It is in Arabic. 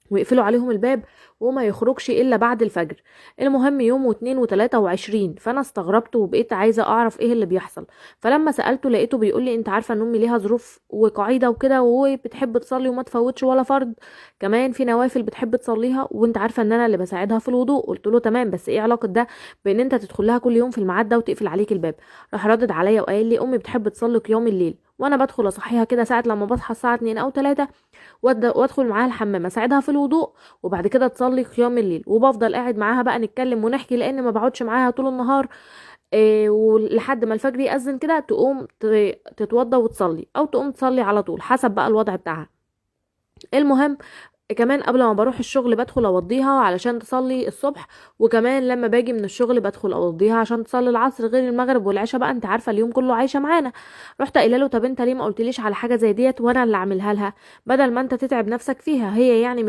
ويقفلوا عليهم الباب وما يخرجش الا بعد الفجر. المهم يوم واتنين وتلاتة وعشرين، فانا استغربت وبقيت عايزة اعرف ايه اللي بيحصل. فلما سألته لقيته بيقولي انت عارفة ان امي ليها ظروف وقاعدة وكده، وبتحب تصلي وما تفوتش ولا فرض، كمان في نوافل بتحب تصليها، وانت عارفة ان انا اللي بساعدها في الوضوء. قلت له تمام، بس ايه علاقة ده بان انت تدخل لها كل يوم في الميعاد ده وتقفل عليك الباب؟ راح ردد عليا وقال لي امي بتحب تصلي قيام الليل، وانا بدخل اصحيها كده ساعة لما بصحى الساعة 2 او 3، وادخل معاها الحمام اساعدها في الوضوء، وبعد كده تصلي قيام الليل، وبفضل قاعد معاها بقى نتكلم ونحكي لان ما بقعدش معاها طول النهار. ولحد ما الفجر يأذن كده تقوم تتوضى وتصلي، او تقوم تصلي على طول حسب بقى الوضع بتاعها. المهم كمان قبل ما بروح الشغل بدخل اوضيها علشان تصلي الصبح، وكمان لما باجي من الشغل بدخل اوضيها عشان تصلي العصر، غير المغرب والعشاء بقى انت عارفه اليوم كله عايشه معانا. رحت قايله له طب انت ليه ما قلتليش على حاجه زي ديت وانا اللي اعملها لها، بدل ما انت تتعب نفسك فيها، هي يعني مش